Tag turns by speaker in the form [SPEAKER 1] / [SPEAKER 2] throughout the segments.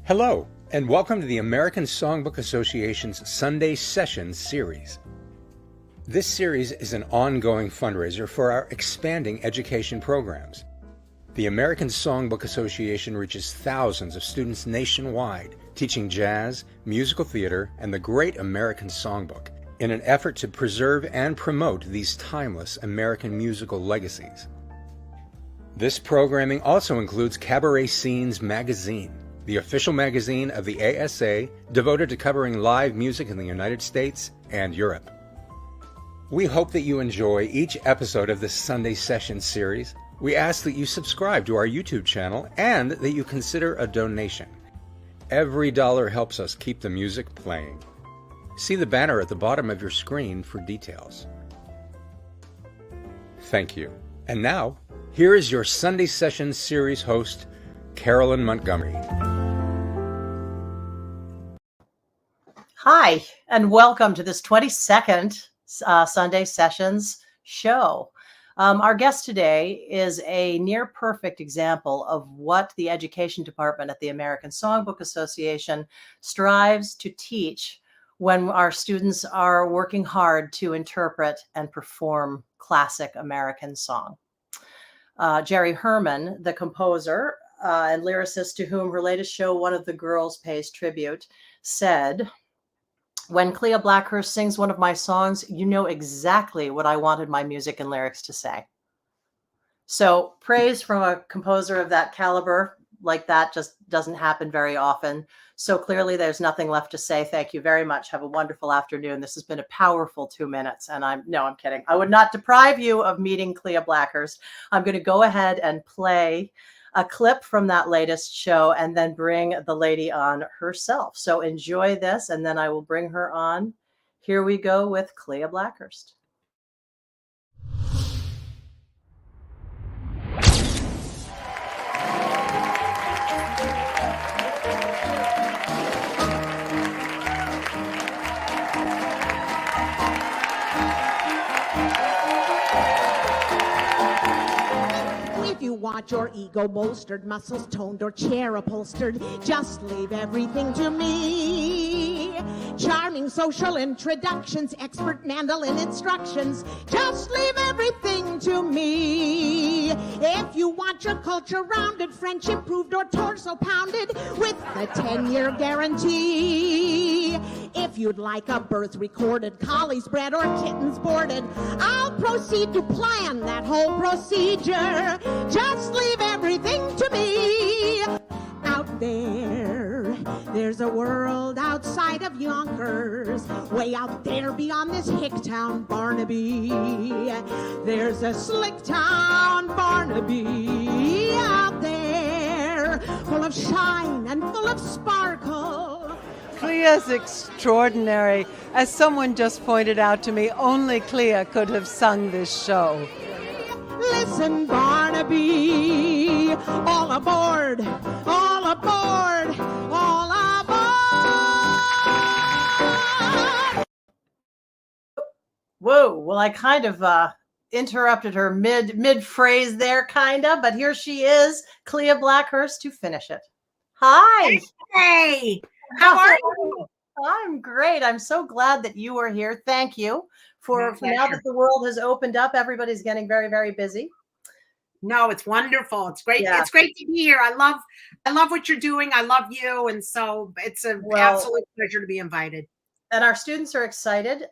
[SPEAKER 1] Hello, and welcome to the American Songbook Association's Sunday Sessions series. This series is an ongoing fundraiser for our expanding education programs. The American Songbook Association reaches thousands of students nationwide, teaching jazz, musical theater, and the great American Songbook in an effort to preserve and promote these timeless American musical legacies. This programming also includes Cabaret Scenes magazine, the official magazine of the ASA devoted to covering live music in the United States and Europe. We hope that you enjoy each episode of this Sunday Sessions series. We ask that you subscribe to our YouTube channel and that you consider a donation. Every dollar helps us keep the music playing. See the banner at the bottom of your screen for details. Thank you. And now, here is your Sunday Sessions series host, Carolyn Montgomery.
[SPEAKER 2] Hi, and welcome to this 22nd Sunday Sessions show. Our guest today is a near perfect example of what the education department at the American Songbook Association strives to teach when our students are working hard to interpret and perform classic American song. Jerry Herman, the composer and lyricist to whom her latest show, One of the Girls, pays tribute, said, "When Klea Blackhurst sings one of my songs, you know exactly what I wanted my music and lyrics to say." So praise from a composer of that caliber like that just doesn't happen very often. So clearly there's nothing left to say. Thank you very much. Have a wonderful afternoon. This has been a powerful 2 minutes. And I'm kidding. I would not deprive you of meeting Klea Blackhurst. I'm going to go ahead and play a clip from that latest show and then bring the lady on herself. So enjoy this, and then I will bring her on. Here we go with Klea Blackhurst.
[SPEAKER 3] If you want your ego bolstered, muscles toned, or chair upholstered, just leave everything to me. Charming social introductions, expert mandolin instructions, just leave everything to me. If you want your culture rounded, French improved, or torso pounded with the 10-year guarantee. If you'd like a birth recorded, collies bred, or kittens boarded, I'll proceed to plan that whole procedure. Just leave everything to me. Out there's a world outside of Yonkers, way out there beyond this hick town, Barnaby. There's a slick town, Barnaby, out there, full of shine and full of sparkle.
[SPEAKER 4] Klea's extraordinary. As someone just pointed out to me, only Klea could have sung this show.
[SPEAKER 3] Listen, Barnaby, all aboard, all aboard, all aboard.
[SPEAKER 2] Whoa, well, I kind of interrupted her mid-phrase there, kind of, but here she is, Klea Blackhurst, to finish it. Hi.
[SPEAKER 5] Hey, how are you?
[SPEAKER 2] I'm great. I'm so glad that you are here. Thank you. For now that the world has opened up, everybody's getting very, very busy.
[SPEAKER 5] No, it's wonderful. It's great.
[SPEAKER 2] Yeah.
[SPEAKER 5] It's great to be here. I love what you're doing. I love you. And so it's an absolute pleasure to be invited.
[SPEAKER 2] And our students are excited.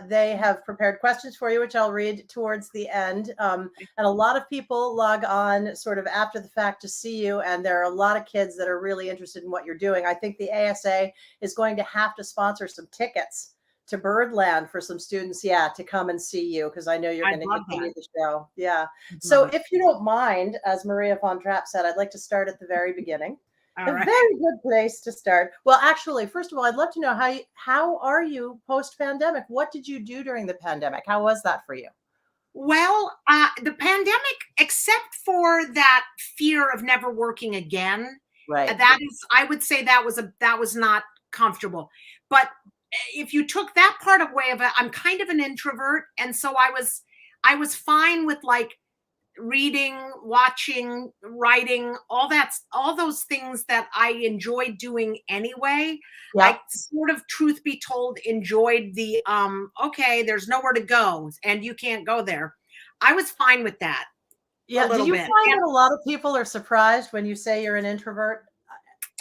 [SPEAKER 2] They have prepared questions for you, which I'll read towards the end. And a lot of people log on sort of after the fact to see you. And there are a lot of kids that are really interested in what you're doing. I think the ASA is going to have to sponsor some tickets to Birdland for some students, to come and see you, because I know you're going to continue the show. Yeah. So if you don't mind, as Maria von Trapp said, I'd like to start at the very beginning. Very good place to start. Well, actually, first of all, I'd love to know how are you post-pandemic? What did you do during the pandemic? How was that for you?
[SPEAKER 5] Well, the pandemic, except for that fear of never working again,
[SPEAKER 2] right?
[SPEAKER 5] That is, I would say that was not comfortable. But if you took that part away of it, I'm kind of an introvert, and so I was fine with like reading, watching, writing, all those things that I enjoyed doing anyway.
[SPEAKER 2] Yeah.
[SPEAKER 5] I sort of, truth be told, enjoyed the okay, there's nowhere to go and you can't go there. I was fine with that.
[SPEAKER 2] Yeah. Do you
[SPEAKER 5] bit.
[SPEAKER 2] find that a lot of people are surprised when you say you're an introvert?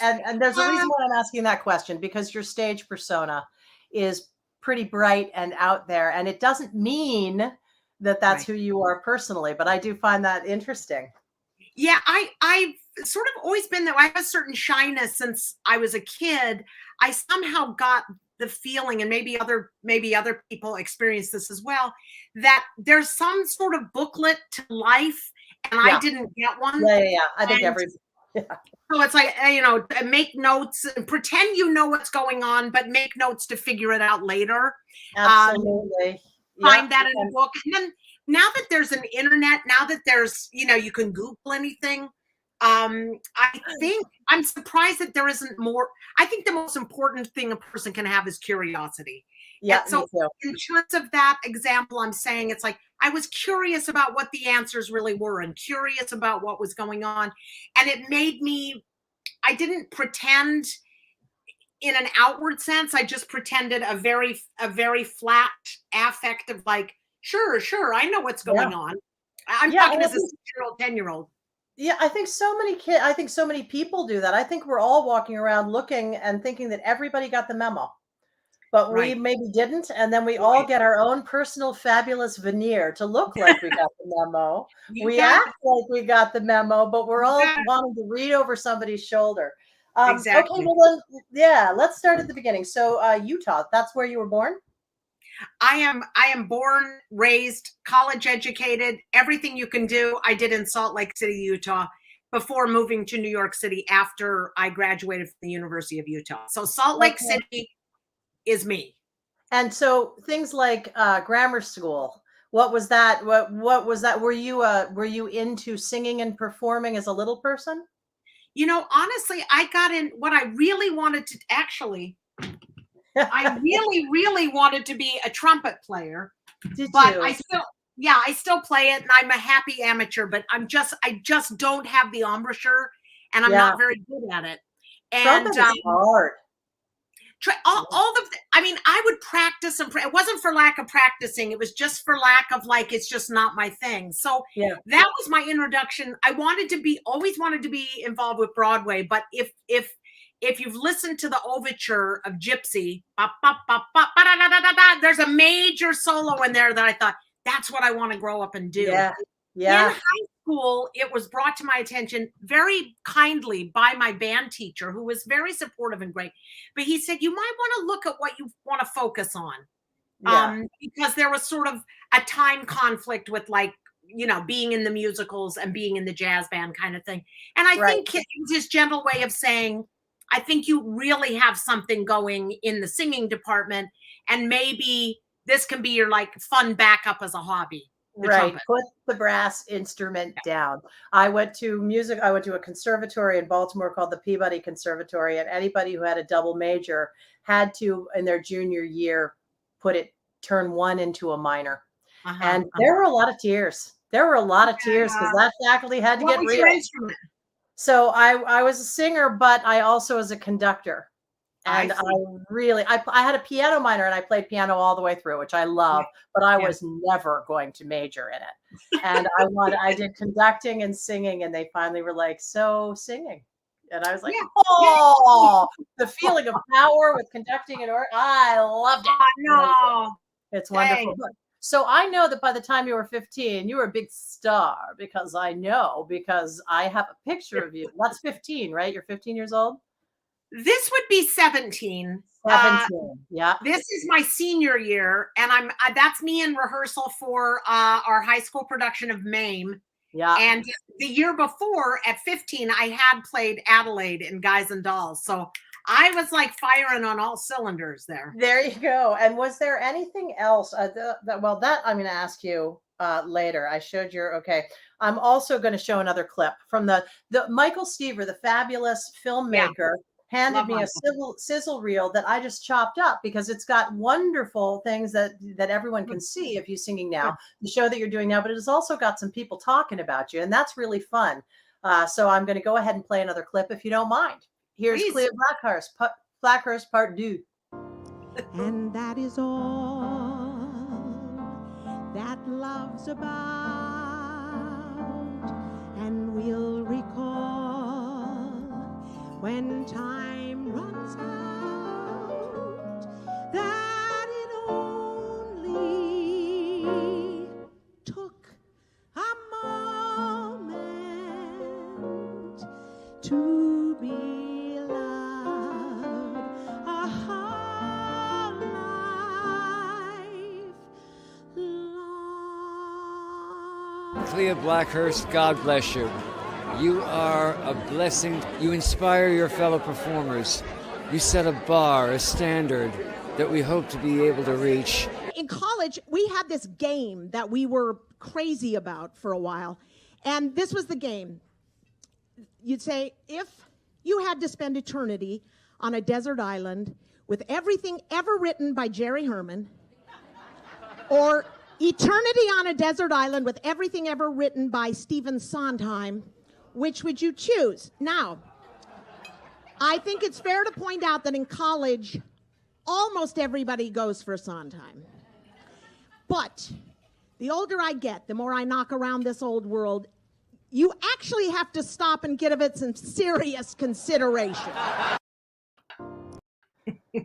[SPEAKER 2] And there's a reason why I'm asking that question, because your stage persona is pretty bright and out there, and it doesn't mean that that's who you are personally, but I do find that interesting.
[SPEAKER 5] Yeah, I've sort of always been that. I have a certain shyness since I was a kid. I somehow got the feeling, and maybe other people experience this as well, that there's some sort of booklet to life, and I didn't get one.
[SPEAKER 2] Yeah. I think
[SPEAKER 5] So it's like, make notes and pretend you know what's going on, but make notes to figure it out later.
[SPEAKER 2] Absolutely.
[SPEAKER 5] Find that in a book. And then now that there's an internet, now that there's, you can Google anything. I think I'm surprised that there isn't more. I think the most important thing a person can have is curiosity.
[SPEAKER 2] Yeah.
[SPEAKER 5] And so in terms of that example, I'm saying it's like, I was curious about what the answers really were and curious about what was going on. And it made me, I didn't pretend in an outward sense. I just pretended a very flat affect of like, sure, I know what's going on. I'm talking as a 6-year-old, 10-year-old.
[SPEAKER 2] Yeah, I think so many people do that. I think we're all walking around looking and thinking that everybody got the memo, but we maybe didn't. And then we all get our own personal fabulous veneer to look like we got the memo. We act like we got the memo, but we're all wanting to read over somebody's shoulder.
[SPEAKER 5] Exactly.
[SPEAKER 2] Okay, well then, let's start at the beginning. So Utah, that's where you were born?
[SPEAKER 5] I am born, raised, college educated, everything you can do. I did in Salt Lake City, Utah, before moving to New York City after I graduated from the University of Utah. So Salt Lake City is me.
[SPEAKER 2] And so things like grammar school, what was that? What was that? Were you into singing and performing as a little person?
[SPEAKER 5] Honestly, I got in what I really wanted to actually. I really wanted to be a trumpet player. But I still play it, and I'm a happy amateur, but I just don't have the embouchure, and I'm not very good at it. And
[SPEAKER 2] trumpet is hard.
[SPEAKER 5] I would practice and it wasn't for lack of practicing. It was just for lack of it's just not my thing. So that was my introduction. I always wanted to be involved with Broadway, but if you've listened to the overture of Gypsy, there's a major solo in there that I thought, that's what I want to grow up and do.
[SPEAKER 2] Yeah.
[SPEAKER 5] In high school, it was brought to my attention very kindly by my band teacher, who was very supportive and great. But he said, you might want to look at what you want to focus on. Because there was sort of a time conflict with being in the musicals and being in the jazz band kind of thing. And I think it was his gentle way of saying, I think you really have something going in the singing department, and maybe this can be your fun backup as a hobby. Trumpet.
[SPEAKER 2] Put the brass instrument down. I went to a conservatory in Baltimore called the Peabody Conservatory, and anybody who had a double major had to, in their junior year, turn one into a minor. And there were a lot of tears. There because that faculty had to get real. So I was a singer, but I also was a conductor. And I had a piano minor, and I played piano all the way through, which I love, but I was never going to major in it. And I did conducting and singing, and they finally were like, so singing. And I was like, the feeling of power with conducting and I loved it.
[SPEAKER 5] No.
[SPEAKER 2] It's wonderful. So I know that by the time you were 15, you were a big star, because I have a picture of you. That's 15, right? You're 15 years old?
[SPEAKER 5] This would be 17.
[SPEAKER 2] 17, yeah.
[SPEAKER 5] This is my senior year, and that's me in rehearsal for our high school production of Mame.
[SPEAKER 2] Yeah.
[SPEAKER 5] And the year before, at 15, I had played Adelaide in Guys and Dolls. So I was firing on all cylinders there.
[SPEAKER 2] There you go. And was there anything else? That I'm going to ask you later. I showed I'm also going to show another clip from the Michael Stever, the fabulous filmmaker, handed
[SPEAKER 5] Love
[SPEAKER 2] me a sizzle reel that I just chopped up because it's got wonderful things that everyone can see of you singing now, the show that you're doing now, but it has also got some people talking about you, and that's really fun. So I'm going to go ahead and play another clip if you don't mind. Here's
[SPEAKER 5] Please.
[SPEAKER 2] Klea Blackhurst, part 2.
[SPEAKER 3] And that is all that love's about, and we'll recall when time runs out that it only took a moment to be loved, a whole life long.
[SPEAKER 6] Klea Blackhurst, God bless you. You are a blessing. You inspire your fellow performers. You set a bar, a standard that we hope to be able to reach.
[SPEAKER 3] In college, we had this game that we were crazy about for a while. And this was the game. You'd say, if you had to spend eternity on a desert island with everything ever written by Jerry Herman, or eternity on a desert island with everything ever written by Stephen Sondheim, which would you choose? Now, I think it's fair to point out that in college, almost everybody goes for Sondheim. But the older I get, the more I knock around this old world, you actually have to stop and give it some serious consideration.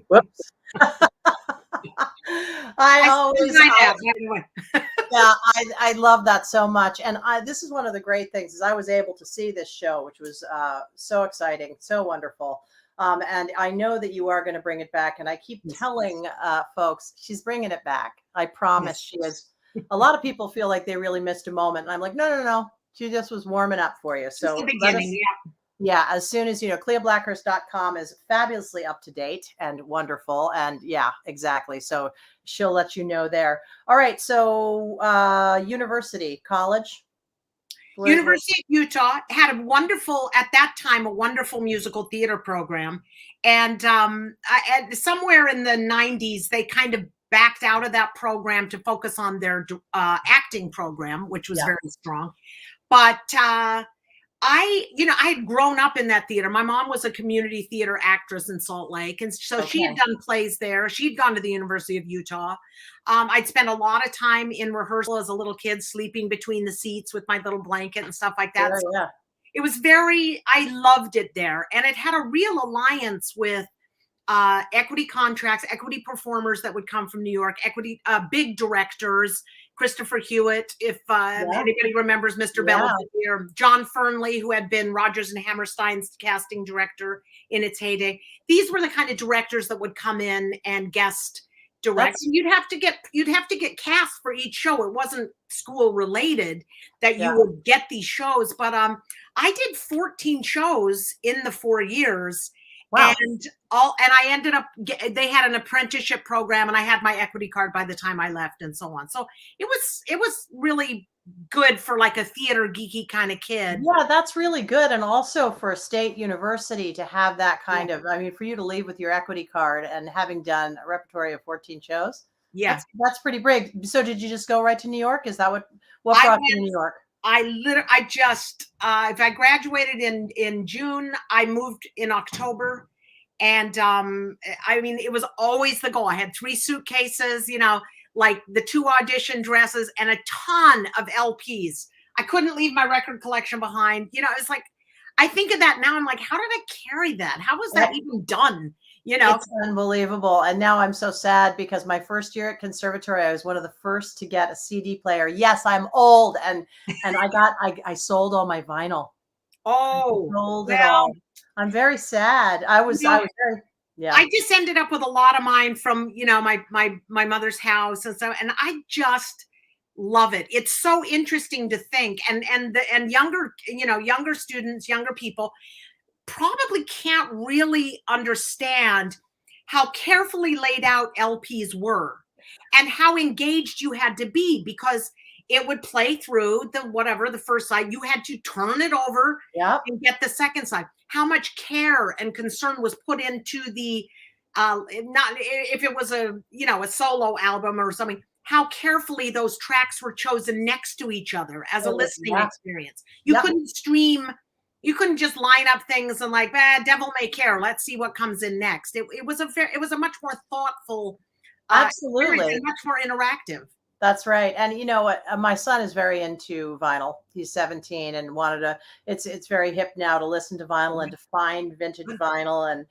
[SPEAKER 2] Whoops. I love that so much. And this is one of the great things is I was able to see this show, which was so exciting, so wonderful. And I know that you are going to bring it back. And I keep telling folks, she's bringing it back. I promise she is. A lot of people feel like they really missed a moment. And I'm like, no. She just was warming up for you. So
[SPEAKER 5] the beginning,
[SPEAKER 2] yeah, as soon as, KleaBlackhurst.com is fabulously up to date and wonderful. And yeah, exactly. So she'll let you know there. All right. So college.
[SPEAKER 5] University of Utah had a wonderful musical theater program. And somewhere in the 90s, they kind of backed out of that program to focus on their acting program, which was very strong. But I had grown up in that theater. My mom was a community theater actress in Salt Lake. And so she had done plays there. She'd gone to the University of Utah. I'd spent a lot of time in rehearsal as a little kid, sleeping between the seats with my little blanket and stuff like that. So it was I loved it there. And it had a real alliance with equity contracts, equity performers that would come from New York, big directors, Christopher Hewitt, if anybody remembers Mr. Belvedere, John Fernley, who had been Rodgers and Hammerstein's casting director in its heyday. These were the kind of directors that would come in and guest direct. You'd have to get cast for each show. It wasn't school related that you would get these shows, but I did 14 shows in the 4 years. Wow. And I ended up, they had an apprenticeship program and I had my equity card by the time I left and so on. So it was really good for like a theater geeky kind of kid.
[SPEAKER 2] Yeah, that's really good. And also for a state university to have that kind of, for you to leave with your equity card and having done a repertory of 14 shows. Yeah. That's pretty big. So did you just go right to New York? Is that what brought you to New York?
[SPEAKER 5] I graduated in June, I moved in October. And it was always the goal. I had 3 suitcases, like the 2 audition dresses and a ton of LPs. I couldn't leave my record collection behind. It's like, I think of that now. I'm like, how did I carry that? How was that even done?
[SPEAKER 2] It's unbelievable. And now I'm so sad because my first year at conservatory, I was one of the first to get a CD player. Yes, I'm old. And I sold all my vinyl.
[SPEAKER 5] Oh,
[SPEAKER 2] sold it all. I'm very sad. I was very,
[SPEAKER 5] I just ended up with a lot of mine from, my mother's house. And so, and I just love it. It's so interesting to think and younger students, younger people probably can't really understand how carefully laid out LPs were and how engaged you had to be, because it would play through the first side. You had to turn it over and get the second side. How much care and concern was put into the not if it was a solo album or something, how carefully those tracks were chosen next to each other as a listening experience. You couldn't stream, you couldn't just line up things and like, devil may care, let's see what comes in next. It was a much more thoughtful,
[SPEAKER 2] absolutely,
[SPEAKER 5] much more interactive.
[SPEAKER 2] That's right. And you know what? My son is very into vinyl. He's 17 and wanted to, it's very hip now to listen to vinyl and to find vintage vinyl. And,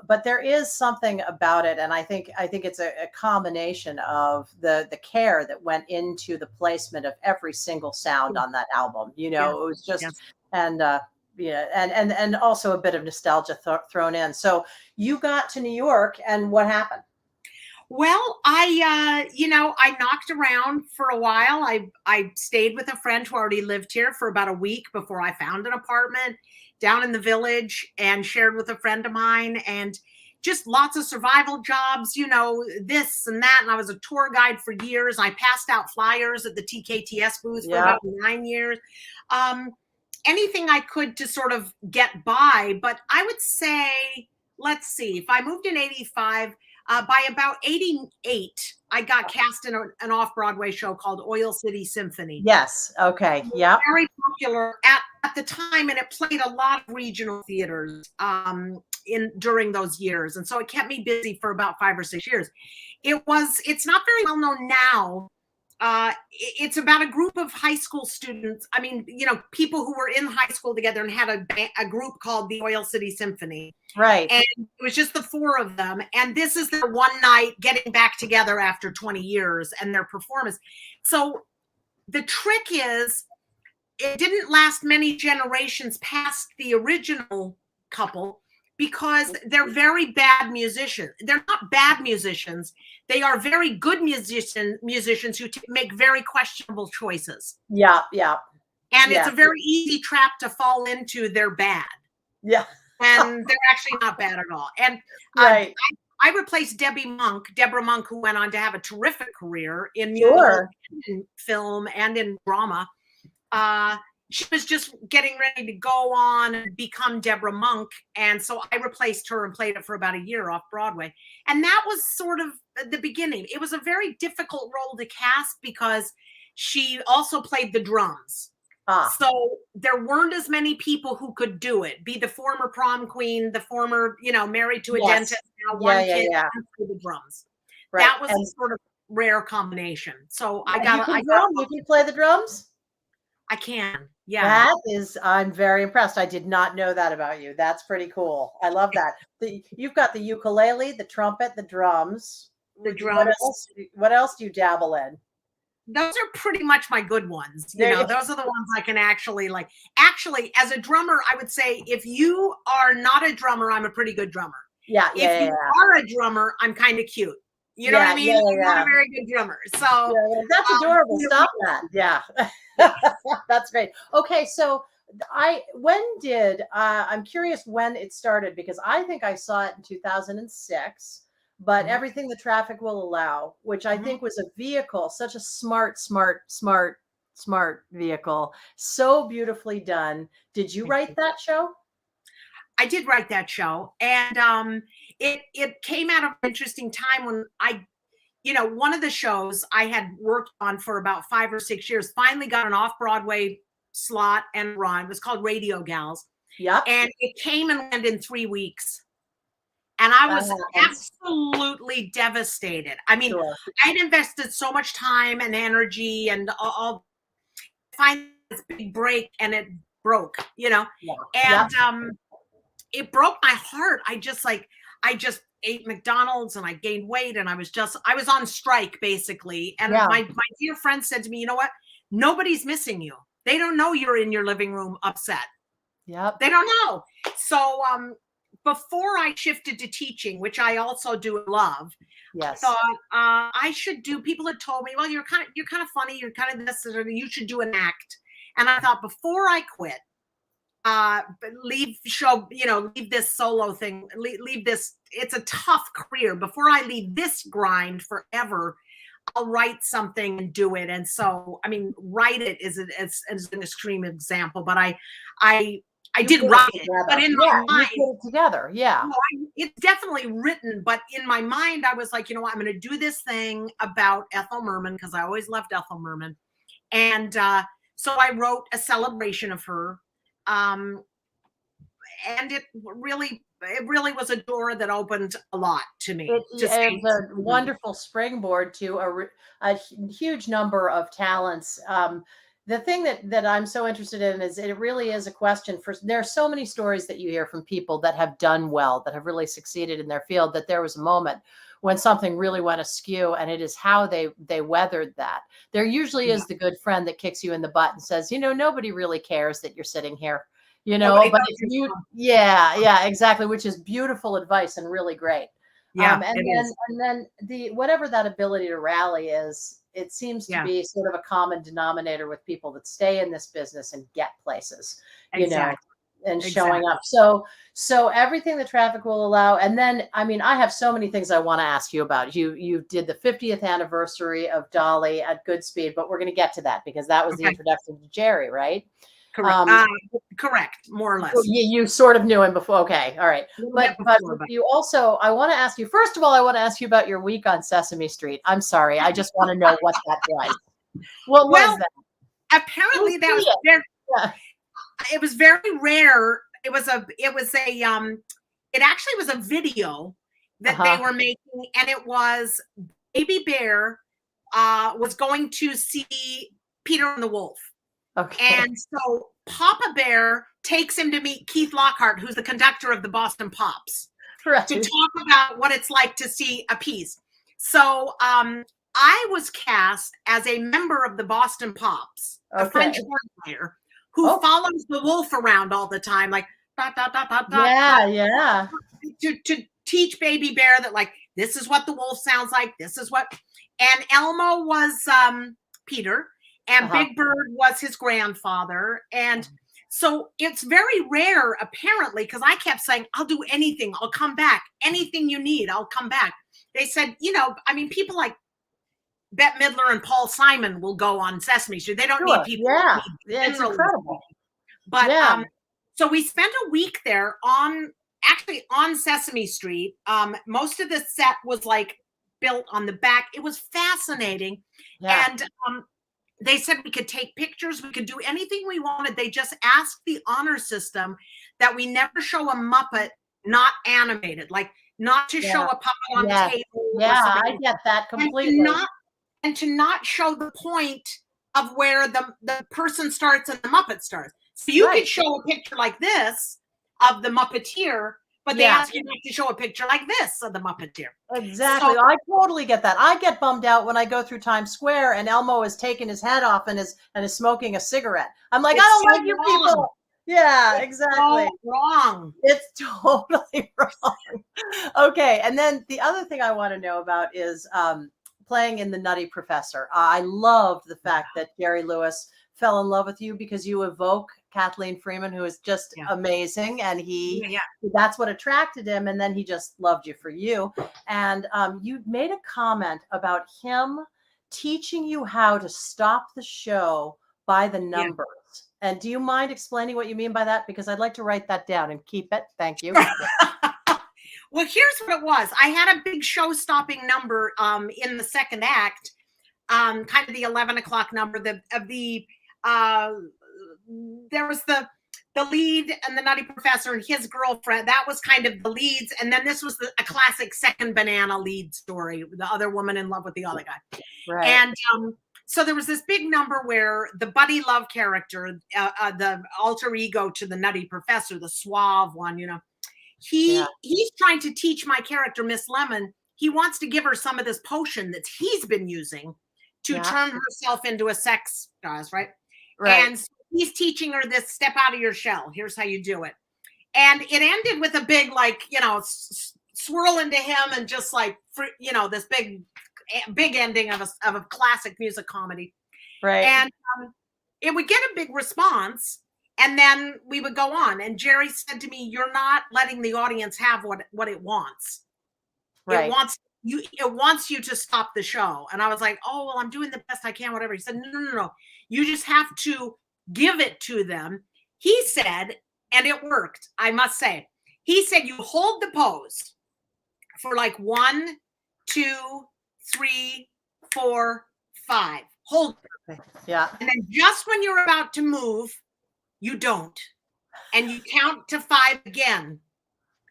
[SPEAKER 2] but there is something about it. And I think it's a combination of the care that went into the placement of every single sound on that album. You know, it was just, and, and also a bit of nostalgia thrown in. So you got to New York, and what happened?
[SPEAKER 5] Well, I knocked around for a while. I stayed with a friend who already lived here for about a week before I found an apartment down in the Village, and shared with a friend of mine, and just lots of survival jobs, this and that. And I was a tour guide for years. I passed out flyers at the TKTS booth for about 9 years. Anything I could to sort of get by. But I would say, let's see, if I moved in 85, by about 88, I got cast in an off-Broadway show called Oil City Symphony.
[SPEAKER 2] Yes. Okay. Yeah.
[SPEAKER 5] Very popular at the time, and it played a lot of regional theaters during those years, and so it kept me busy for about 5 or 6 years. It's not very well known now. It's about a group of high school students. I mean, people who were in high school together and had a group called the Oil City Symphony.
[SPEAKER 2] Right.
[SPEAKER 5] And it was just the 4 of them. And this is their one night getting back together after 20 years and their performance. So the trick is, it didn't last many generations past the original couple, because they're very bad musicians. They're not bad musicians. They are very good musicians who make very questionable choices.
[SPEAKER 2] Yeah, yeah.
[SPEAKER 5] And it's a very easy trap to fall into. They're bad.
[SPEAKER 2] Yeah.
[SPEAKER 5] And they're actually not bad at all. And
[SPEAKER 2] right.
[SPEAKER 5] I replaced Deborah Monk, who went on to have a terrific career in music, in film, and in drama. She was just getting ready to go on and become Deborah Monk. And so I replaced her and played it for about a year off Broadway. And that was sort of the beginning. It was a very difficult role to cast because she also played the drums. So there weren't as many people who could do it. Be the former prom queen, the former, married to a dentist, now one kid, and play the drums. Right. That was a sort of rare combination. So you
[SPEAKER 2] can play the drums?
[SPEAKER 5] I can. Yeah.
[SPEAKER 2] I'm very impressed. I did not know that about you. That's pretty cool. I love that. You've got the ukulele, the trumpet, the drums. What else do you dabble in?
[SPEAKER 5] Those are pretty much my good ones. Those are the ones I can actually like. Actually, as a drummer, I would say if you are not a drummer, I'm a pretty good drummer. Yeah. If you are a drummer, I'm kind of cute. You know what I mean? You're not a very good drummer. So
[SPEAKER 2] that's adorable. Stop that. Yeah. That's great. Okay. So I'm curious when it started, because I think I saw it in 2006, but Everything the Traffic Will Allow, which I think was a vehicle, such a smart vehicle. So beautifully done. Did you write that show?
[SPEAKER 5] I did write that show, and it came out of an interesting time when one of the shows I had worked on for about 5 or 6 years finally got an off-Broadway slot and run. It was called Radio Gals. Yeah. And it came and went in 3 weeks. And I was absolutely devastated. I mean, I'd invested so much time and energy and all find this big break, and it broke, and it broke my heart. I just ate McDonald's and I gained weight, and I was on strike basically. And my dear friend said to me, you know what? Nobody's missing you. They don't know you're in your living room upset. Yeah. They don't know. So, before I shifted to teaching, which I also do love, I thought I should do. People had told me, well, you're kind of funny, you're kind of this, or you should do an act. And I thought, before I quit, leave this solo thing, leave this. It's a tough career. Before I leave this grind forever, I'll write something and do it. And so, I mean, write it is an extreme example, but I did write it, but in my mind,
[SPEAKER 2] you put it together. Yeah.
[SPEAKER 5] It's definitely written, but in my mind, I was like, you know what, I'm going to do this thing about Ethel Merman because I always loved Ethel Merman. And so I wrote a celebration of her. And it really was a door that opened a lot to me.
[SPEAKER 2] It was a wonderful springboard to a huge number of talents. The thing that I'm so interested in is it really is a question for, there are so many stories that you hear from people that have done well, that have really succeeded in their field, that there was a moment when something really went askew, and it is how they weathered that. There usually is the good friend that kicks you in the butt and says, nobody really cares that you're sitting here, but if you, yeah, exactly. Which is beautiful advice and really great.
[SPEAKER 5] Yeah.
[SPEAKER 2] And then the, whatever that ability to rally is, it seems to be sort of a common denominator with people that stay in this business and get places, and showing up. So everything the traffic will allow. And then, I mean, I have so many things I want to ask you about. You did the 50th anniversary of Dolly at Goodspeed, but we're going to get to that because that was the introduction to Jerry, right?
[SPEAKER 5] Correct. Correct, more or less.
[SPEAKER 2] You sort of knew him before. Okay. All right. But you also, I want to ask you, first of all, I want to ask you about your week on Sesame Street. I'm sorry. I just want to know what that was. What was that?
[SPEAKER 5] Apparently that was very, it was very rare. It actually was a video that they were making, and it was Baby Bear was going to see Peter and the Wolf.
[SPEAKER 2] Okay.
[SPEAKER 5] And so Papa Bear takes him to meet Keith Lockhart, who's the conductor of the Boston Pops, to talk about what it's like to see a piece. So I was cast as a member of the Boston Pops, a French horn player who follows the wolf around all the time, like to teach Baby Bear that, like, this is what the wolf sounds like. This is what, and Elmo was Peter. And Big Bird was his grandfather. And so it's very rare, apparently, because I kept saying, I'll do anything. I'll come back. Anything you need, I'll come back. They said, I mean, people like Bette Midler and Paul Simon will go on Sesame Street. They don't need people.
[SPEAKER 2] Yeah, it's incredible.
[SPEAKER 5] But so we spent a week there on Sesame Street. Most of the set was like built on the back. It was fascinating. Yeah. And they said we could take pictures, we could do anything we wanted. They just asked the honor system that we never show a Muppet not animated, like not to show a puppet on the table.
[SPEAKER 2] Yeah, I get that completely.
[SPEAKER 5] And to not show the point of where the person starts and the Muppet starts. So you could show a picture like this of the Muppeteer, but they ask you not to show a picture like this of the Muppeteer.
[SPEAKER 2] Exactly. So, I totally get that. I get bummed out when I go through Times Square and Elmo has taken his hat off and is smoking a cigarette. I'm like, I don't like you people. Yeah, exactly.
[SPEAKER 5] So wrong.
[SPEAKER 2] It's totally wrong. Okay. And then the other thing I want to know about is playing in The Nutty Professor. I loved the fact that Jerry Lewis fell in love with you because you evoke Kathleen Freeman, who is just amazing. And that's what attracted him. And then he just loved you for you. And you made a comment about him teaching you how to stop the show by the numbers. Yeah. And do you mind explaining what you mean by that? Because I'd like to write that down and keep it. Thank you.
[SPEAKER 5] Well, here's what it was. I had a big show-stopping number in the second act, kind of the 11 o'clock number. There was the lead and the Nutty Professor and his girlfriend. That was kind of the leads. And then this was a classic second banana lead story, the other woman in love with the other guy. Right. And so there was this big number where the buddy love character, the alter ego to the Nutty Professor, the suave one, he's trying to teach my character, Miss Lemon. He wants to give her some of this potion that he's been using to turn herself into a sex goddess, right? And so he's teaching her this: step out of your shell. Here's how you do it. And it ended with a big, swirl into him and just this big ending of a classic music comedy. Right. And it would get a big response. And then we would go on. And Jerry said to me, you're not letting the audience have what it wants. Right. It wants to it wants you to stop the show. And I was like, oh, well, I'm doing the best I can, whatever. He said, no. You just have to give it to them. He said, and it worked, I must say. He said, you hold the pose for like 1, 2, 3, 4, 5. Hold it.
[SPEAKER 2] Yeah.
[SPEAKER 5] And then just when you're about to move, you don't. And you count to 5 again.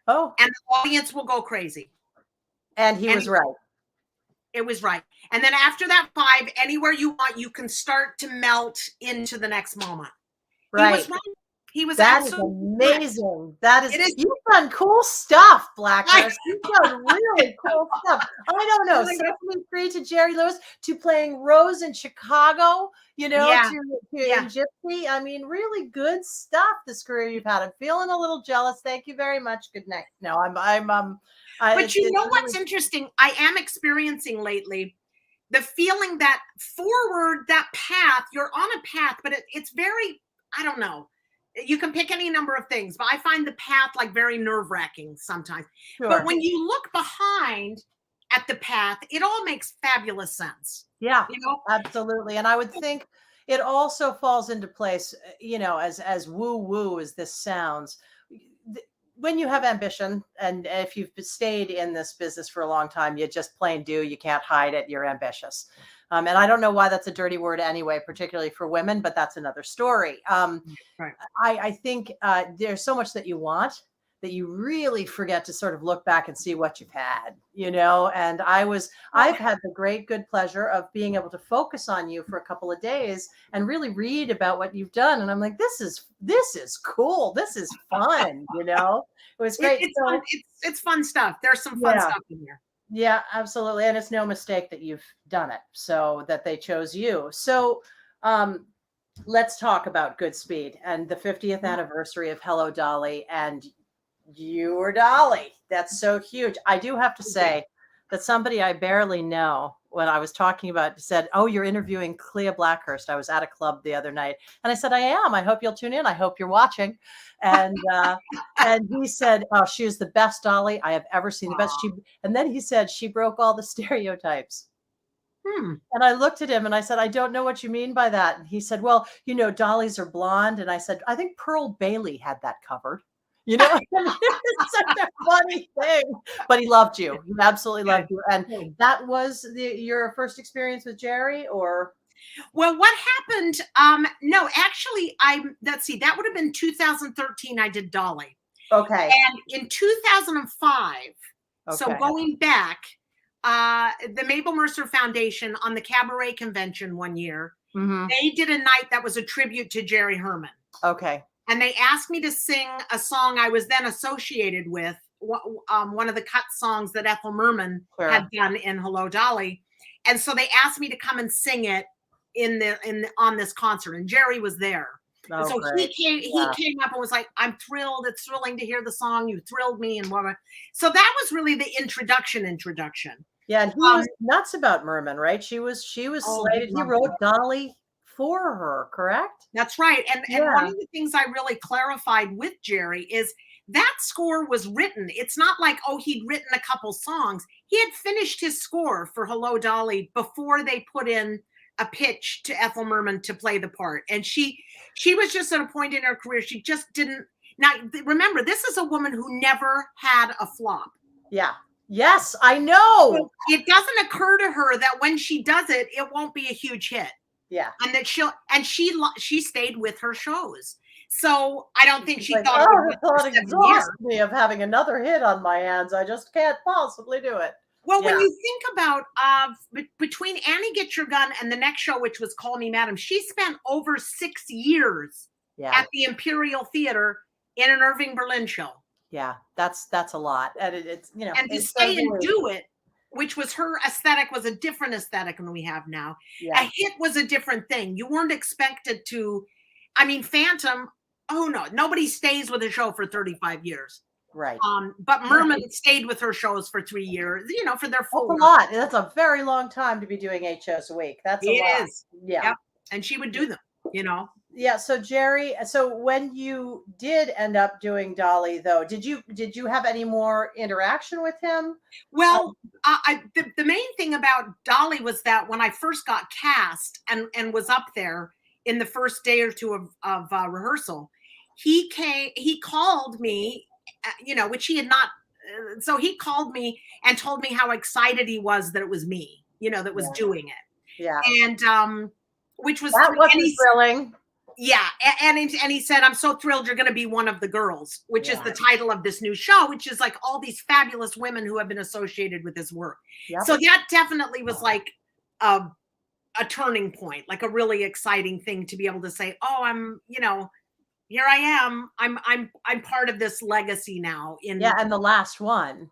[SPEAKER 2] Oh.
[SPEAKER 5] And the audience will go crazy.
[SPEAKER 2] And he was right.
[SPEAKER 5] It was right. And then after that 5, anywhere you want, you can start to melt into the next moment.
[SPEAKER 2] Right.
[SPEAKER 5] He was right. He was
[SPEAKER 2] That is amazing. That is, you've done cool stuff, Blackhurst. You've done really cool stuff. I don't know. Sesame Street to Jerry Lewis to playing Rose in Chicago, to Gypsy. I mean, really good stuff, this career you've had. I'm feeling a little jealous. Thank you very much. Good night. No,
[SPEAKER 5] but you know what's interesting? I am experiencing lately the feeling that forward, that path, you're on a path, but it's very, I don't know. You can pick any number of things, but I find the path like very nerve-wracking sometimes. Sure. But when you look behind at the path, it all makes fabulous sense.
[SPEAKER 2] Yeah, absolutely. And I would think it also falls into place, as woo-woo as this sounds. When you have ambition, and if you've stayed in this business for a long time, you just plain do. You can't hide it. You're ambitious. And I don't know why that's a dirty word anyway, particularly for women, but that's another story.
[SPEAKER 5] Right.
[SPEAKER 2] I think there's so much that you want that you really forget to sort of look back and see what you've had, and I've had the good pleasure of being able to focus on you for a couple of days and really read about what you've done. And I'm like, this is cool. This is fun. It was great.
[SPEAKER 5] It's fun stuff. There's some fun stuff in here.
[SPEAKER 2] Yeah, absolutely. And it's no mistake that you've done it, so that they chose you. So let's talk about Goodspeed and the 50th anniversary of Hello, Dolly, and you were Dolly. That's so huge. I do have to say that somebody I barely know, when I was talking about, said, oh, you're interviewing Klea Blackhurst. I was at a club the other night. And I said, I am. I hope you'll tune in. I hope you're watching. And and he said, oh, she was the best Dolly I have ever seen. The best. And then he said, she broke all the stereotypes. And I looked at him and I said, I don't know what you mean by that. And he said, well, Dollies are blonde. And I said, I think Pearl Bailey had that covered. It's such a funny thing, but he loved you. He absolutely loved you. And that was your first experience with Jerry, or?
[SPEAKER 5] Well, what happened? No, actually, let's see, that would have been 2013. I did Dolly.
[SPEAKER 2] Okay.
[SPEAKER 5] And in 2005, so going back, the Mabel Mercer Foundation on the Cabaret convention one year, they did a night that was a tribute to Jerry Herman.
[SPEAKER 2] Okay.
[SPEAKER 5] And they asked me to sing a song I was then associated with, one of the cut songs that Ethel Merman had done in Hello, Dolly. And so they asked me to come and sing it on this concert. And Jerry was there. Oh, so great. he came up and was like, I'm thrilled. It's thrilling to hear the song. You thrilled me. And whatever. So that was really the introduction.
[SPEAKER 2] Yeah. And he was nuts about Merman, right? She was slated. He wrote Dolly for her, correct?
[SPEAKER 5] That's right. And one of the things I really clarified with Jerry is that score was written. It's not like, he'd written a couple songs. He had finished his score for Hello, Dolly before they put in a pitch to Ethel Merman to play the part. And she was just at a point in her career, she just didn't. Now, remember, this is a woman who never had a flop.
[SPEAKER 2] Yeah. Yes, I know.
[SPEAKER 5] It doesn't occur to her that when she does it, it won't be a huge hit.
[SPEAKER 2] Yeah.
[SPEAKER 5] And that she stayed with her shows. So I don't think she thought
[SPEAKER 2] it would exhaust me of having another hit on my hands. I just can't possibly do it.
[SPEAKER 5] Well, when you think about between Annie Get Your Gun and the next show, which was Call Me Madam, she spent over 6 years at the Imperial Theater in an Irving Berlin show.
[SPEAKER 2] Yeah, that's a lot. And it's
[SPEAKER 5] and to stay and do it, which was her aesthetic, was a different aesthetic than we have now. Yeah. A hit was a different thing. You weren't expected to. I mean, Phantom. Oh no, nobody stays with a show for 35 years.
[SPEAKER 2] Right.
[SPEAKER 5] But Merman stayed with her shows for 3 years, for their full.
[SPEAKER 2] That's a lot. That's a very long time to be doing 8 shows a week. That's a lot.
[SPEAKER 5] It is. Yeah. Yep. And she would do them,
[SPEAKER 2] Yeah. So Jerry, so when you did end up doing Dolly, though, did you have any more interaction with him?
[SPEAKER 5] Well, the main thing about Dolly was that when I first got cast and was up there in the first day or two of rehearsal, he called me, which he had not. So he called me and told me how excited he was that it was me, that was doing it.
[SPEAKER 2] Yeah.
[SPEAKER 5] And which was
[SPEAKER 2] That wasn't thrilling.
[SPEAKER 5] Yeah, and he said, "I'm so thrilled you're going to be one of the girls," which is the title of this new show, which is like all these fabulous women who have been associated with this work. Yep. So that definitely was like a turning point, like a really exciting thing to be able to say, "Oh, I'm, here I am. I'm part of this legacy now."
[SPEAKER 2] And the last one.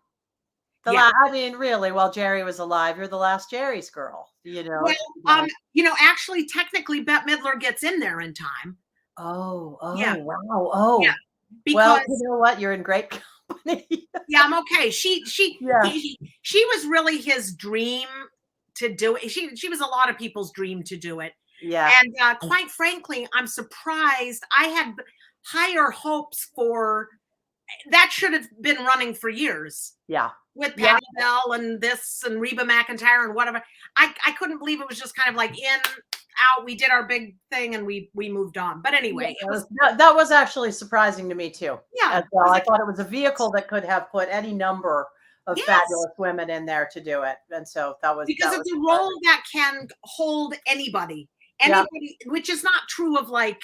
[SPEAKER 2] I mean, really, while Jerry was alive, you're the last Jerry's girl,
[SPEAKER 5] Well, actually, technically, Bette Midler gets in there in time.
[SPEAKER 2] Yeah. Wow. Oh, yeah. Because you know what? You're in great company.
[SPEAKER 5] Yeah, I'm okay. She was really his dream to do it. She was a lot of people's dream to do it.
[SPEAKER 2] Yeah.
[SPEAKER 5] And quite frankly, I'm surprised. I had higher hopes for that. Should have been running for years.
[SPEAKER 2] Yeah.
[SPEAKER 5] With Patti Bell and this and Reba McEntire and whatever. I couldn't believe it was just kind of like in, out. We did our big thing and we moved on. But anyway,
[SPEAKER 2] that was actually surprising to me too.
[SPEAKER 5] Yeah.
[SPEAKER 2] As well. I thought it was a vehicle that could have put any number of fabulous women in there to do it. And so
[SPEAKER 5] because it's a role that can hold anybody, which is not true of like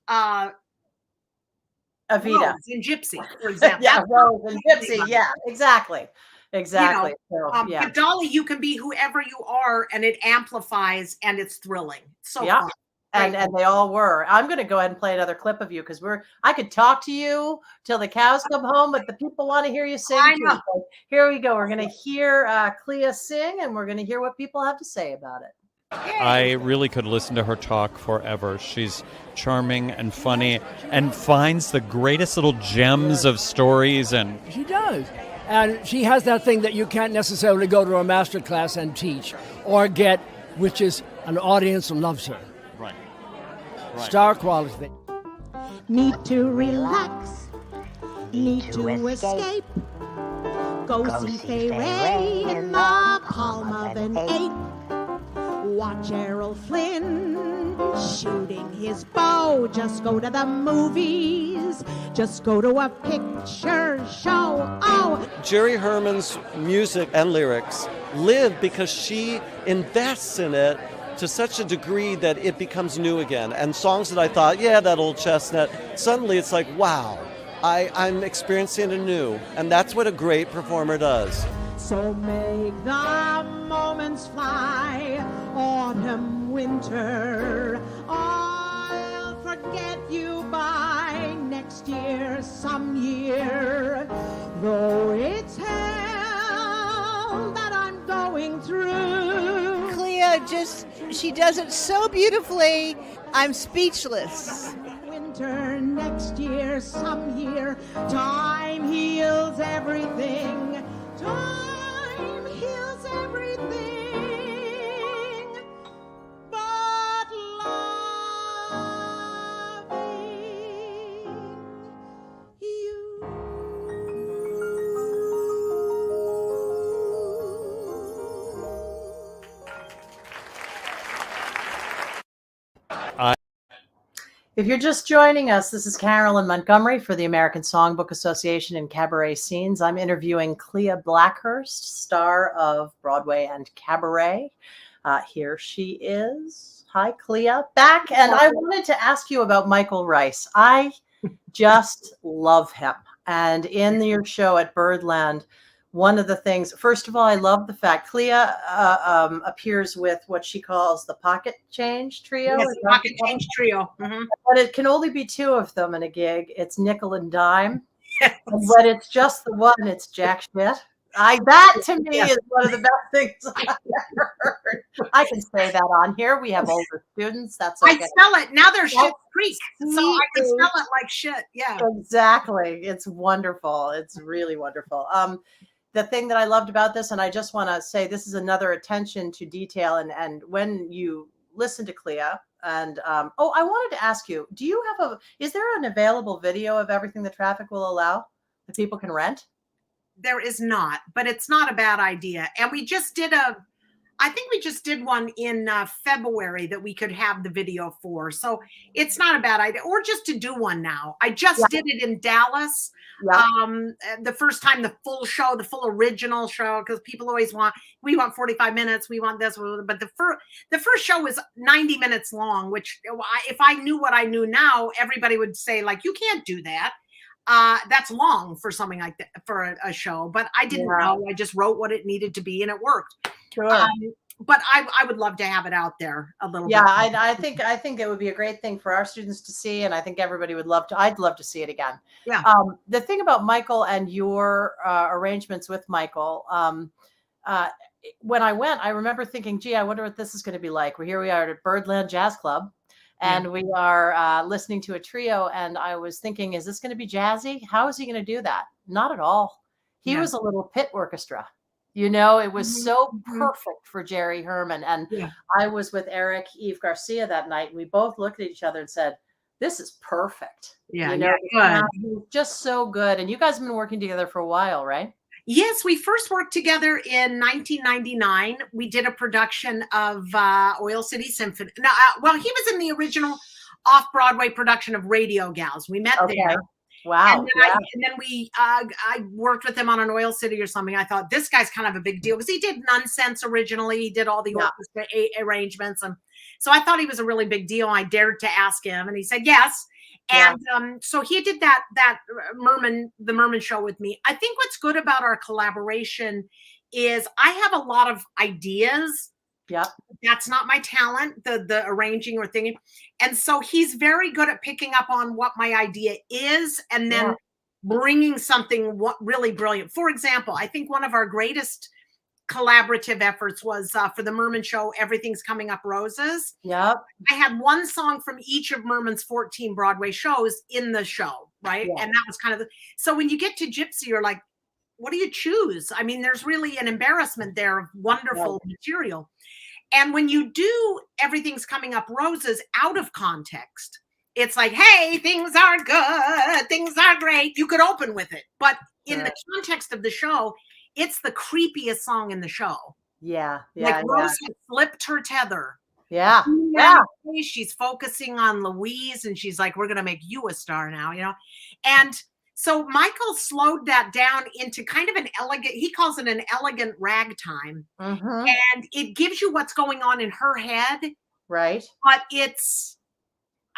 [SPEAKER 2] Evita
[SPEAKER 5] Rose and Gypsy, for example.
[SPEAKER 2] Rose and Gypsy. Yeah, exactly.
[SPEAKER 5] But Dolly, you can be whoever you are, and it amplifies, and it's thrilling. So fun.
[SPEAKER 2] And they all were. I'm going to go ahead and play another clip of you because I could talk to you till the cows come home, but the people want to hear you sing.
[SPEAKER 5] I know.
[SPEAKER 2] So here we go. We're going to hear Klea sing, and we're going to hear what people have to say about it.
[SPEAKER 7] I really could listen to her talk forever. She's charming and funny and finds the greatest little gems of stories. And
[SPEAKER 8] she does. And she has that thing that you can't necessarily go to a master class and teach or get, which is an audience who loves her.
[SPEAKER 7] Right.
[SPEAKER 8] Star quality.
[SPEAKER 3] Need to relax. Need to escape. Go see Fay Ray in the palm of an ape. Watch Errol Flynn shooting his bow. Just go to the movies. Just go to a picture show. Oh,
[SPEAKER 9] Jerry Herman's music and lyrics live because she invests in it to such a degree that it becomes new again. And songs that I thought, that old chestnut, suddenly it's like, wow, I'm experiencing it anew. And that's what a great performer does.
[SPEAKER 3] So make the moments fly, autumn, winter. I'll forget you by next year, some year. Though it's hell that I'm going through.
[SPEAKER 10] Klea she does it so beautifully. I'm speechless.
[SPEAKER 3] Winter, next year, some year. Time heals everything. Time heals everything but loving you.
[SPEAKER 2] If you're just joining us, this is Carolyn Montgomery for the American Songbook Association and Cabaret Scenes. I'm interviewing Klea Blackhurst, star of Broadway and Cabaret. Here she is. Hi, Klea, back. And I wanted to ask you about Michael Rice. I just love him. And in your show at Birdland, one of the things, first of all, I love the fact Klea appears with what she calls the pocket change trio.
[SPEAKER 5] Yes, pocket change trio. Mm-hmm.
[SPEAKER 2] But it can only be two of them in a gig. It's nickel and dime. Yes. But it's just the one. It's jack shit. That to me is one of the best things I've ever heard. I can say that on here. We have older students. That's okay.
[SPEAKER 5] I spell it. Now they're Shit Creek. So I can spell it like shit. Yeah.
[SPEAKER 2] Exactly. It's wonderful. It's really wonderful. The thing that I loved about this, and I just want to say this is another attention to detail, and when you listen to Klea, And oh, I wanted to ask you, do you have is there an available video of everything the traffic will allow that people can rent?
[SPEAKER 5] There is not, but it's not a bad idea. And we just did I think we just did one in February that we could have the video for. So it's not a bad idea. Or just to do one now. I just did it in Dallas. The first time, the full show, the full original show, because people always we want 45 minutes, we want this, but the first show was 90 minutes long, which if I knew what I knew now, everybody would say, like, you can't do that. That's long for something like that, for a show, but I didn't know. I just wrote what it needed to be and it worked.
[SPEAKER 2] Sure.
[SPEAKER 5] But I would love to have it out there a little bit.
[SPEAKER 2] I think it would be a great thing for our students to see, and I think everybody would love to. I'd love to see it again.
[SPEAKER 5] Yeah.
[SPEAKER 2] The thing about Michael and your arrangements with Michael, when I went, I remember thinking, gee, I wonder what this is going to be like. Here we are at Birdland Jazz Club, and we are listening to a trio, and I was thinking, is this going to be jazzy? How is he going to do that? Not at all. He was a little pit orchestra. You know, it was so perfect for Jerry Herman. And I was with Eric Eve Garcia that night, and we both looked at each other and said, this is perfect. You know, just so good. And you guys have been working together for a while, right?
[SPEAKER 5] Yes, we first worked together in 1999. We did a production of Oil City Symphony. No, well, he was in the original off-Broadway production of Radio Gals. We met there.
[SPEAKER 2] Wow.
[SPEAKER 5] And then I worked with him on an Oil City or something. I thought, this guy's kind of a big deal because he did Nonsense originally. He did all the orchestra arrangements. And so I thought he was a really big deal. I dared to ask him and he said, yes. And so he did the Merman show with me. I think what's good about our collaboration is I have a lot of ideas.
[SPEAKER 2] Yeah.
[SPEAKER 5] That's not my talent, the arranging or thinking. And so he's very good at picking up on what my idea is and then bringing something really brilliant. For example, I think one of our greatest collaborative efforts was for the Merman show, Everything's Coming Up Roses.
[SPEAKER 2] Yep.
[SPEAKER 5] I had one song from each of Merman's 14 Broadway shows in the show, right? And that was kind of so when you get to Gypsy, you're like, what do you choose? I mean, there's really an embarrassment there of wonderful material. And when you do Everything's Coming Up Roses out of context, it's like, hey, things are good, things are great. You could open with it. But in the context of the show, it's the creepiest song in the show. Like Rose had flipped her tether. She's focusing on Louise and she's like, we're going to make you a star now, you know? And so Michael slowed that down into kind of an elegant, he calls it an elegant ragtime. And it gives you what's going on in her head.
[SPEAKER 2] Right.
[SPEAKER 5] But it's,